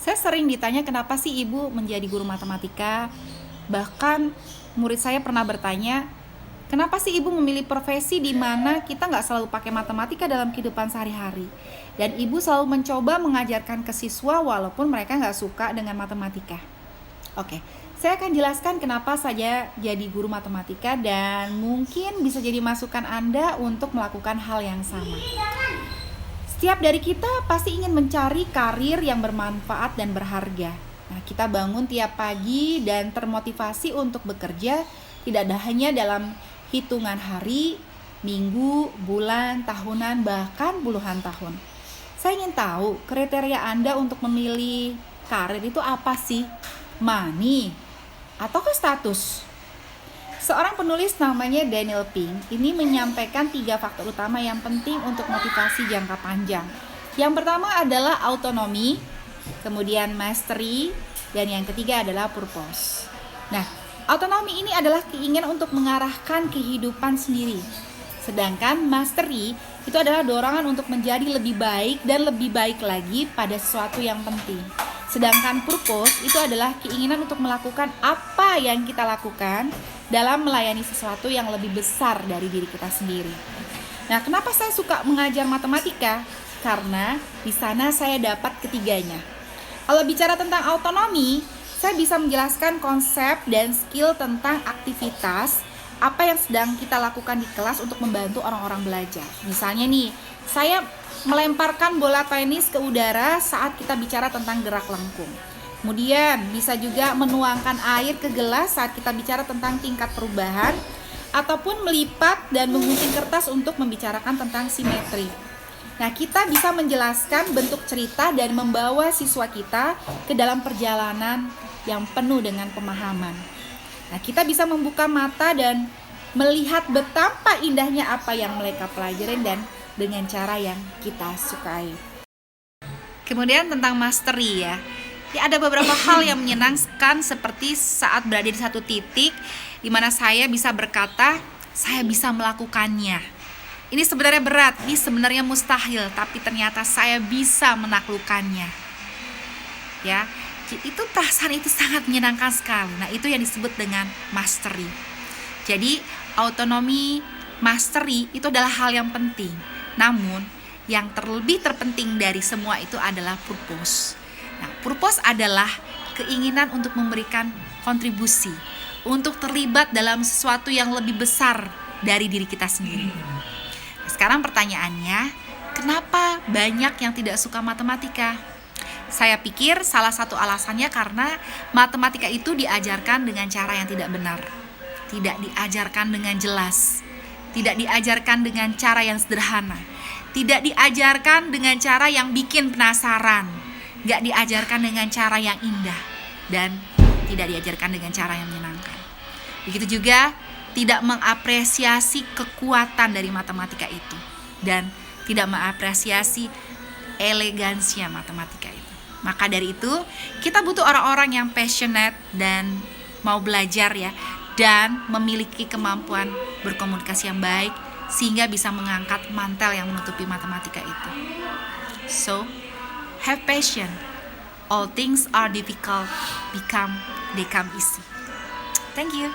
Saya sering ditanya kenapa sih ibu menjadi guru matematika. Bahkan murid saya pernah bertanya, kenapa sih ibu memilih profesi di mana kita nggak selalu pakai matematika dalam kehidupan sehari-hari. Dan ibu selalu mencoba mengajarkan ke siswa walaupun mereka nggak suka dengan matematika. Oke, saya akan jelaskan kenapa saya jadi guru matematika dan mungkin bisa jadi masukan Anda untuk melakukan hal yang sama. Setiap dari kita pasti ingin mencari karir yang bermanfaat dan berharga. Nah, kita bangun tiap pagi dan termotivasi untuk bekerja tidak hanya dalam hitungan hari, minggu, bulan, tahunan, bahkan puluhan tahun. Saya ingin tahu kriteria Anda untuk memilih karir itu apa sih? Money atau status? Seorang penulis namanya Daniel Pink ini menyampaikan 3 faktor utama yang penting untuk motivasi jangka panjang. Yang pertama adalah autonomi, kemudian mastery, dan yang ketiga adalah purpose. Nah, autonomi ini adalah keinginan untuk mengarahkan kehidupan sendiri. Sedangkan mastery itu adalah dorongan untuk menjadi lebih baik dan lebih baik lagi pada sesuatu yang penting. Sedangkan purpose itu adalah keinginan untuk melakukan apa yang kita lakukan dalam melayani sesuatu yang lebih besar dari diri kita sendiri. Nah, kenapa saya suka mengajar matematika? Karena di sana saya dapat ketiganya. Kalau bicara tentang autonomi, saya bisa menjelaskan konsep dan skill tentang aktivitas apa yang sedang kita lakukan di kelas untuk membantu orang-orang belajar. Misalnya nih, saya melemparkan bola tenis ke udara saat kita bicara tentang gerak lengkung. Kemudian bisa juga menuangkan air ke gelas saat kita bicara tentang tingkat perubahan, ataupun melipat dan menggunting kertas untuk membicarakan tentang simetri. Nah, kita bisa menjelaskan bentuk cerita dan membawa siswa kita ke dalam perjalanan yang penuh dengan pemahaman. Nah, kita bisa membuka mata dan melihat betapa indahnya apa yang mereka pelajarin dan dengan cara yang kita sukai. Kemudian tentang mastery ya. Ada beberapa hal yang menyenangkan seperti saat berada di satu titik di mana saya bisa berkata, saya bisa melakukannya. Ini sebenarnya berat, ini sebenarnya mustahil, tapi ternyata saya bisa menaklukkannya. Ya, itu perasaan itu sangat menyenangkan sekali. Nah, itu yang disebut dengan mastery. Jadi, autonomi, mastery itu adalah hal yang penting. Namun, yang terlebih terpenting dari semua itu adalah purpose. Nah, purpose adalah keinginan untuk memberikan kontribusi, untuk terlibat dalam sesuatu yang lebih besar dari diri kita sendiri. Nah, sekarang pertanyaannya, kenapa banyak yang tidak suka matematika? Saya pikir salah satu alasannya karena matematika itu diajarkan dengan cara yang tidak benar. Tidak diajarkan dengan jelas. Tidak diajarkan dengan cara yang sederhana. Tidak diajarkan dengan cara yang bikin penasaran. Gak diajarkan dengan cara yang indah. Dan tidak diajarkan dengan cara yang menyenangkan. Begitu juga tidak mengapresiasi kekuatan dari matematika itu. Dan tidak mengapresiasi elegansinya matematika itu. Maka dari itu, kita butuh orang-orang yang passionate dan mau belajar ya. Dan memiliki kemampuan berkomunikasi yang baik sehingga bisa mengangkat mantel yang menutupi matematika itu. So, have passion. All things are difficult, they come easy. Thank you.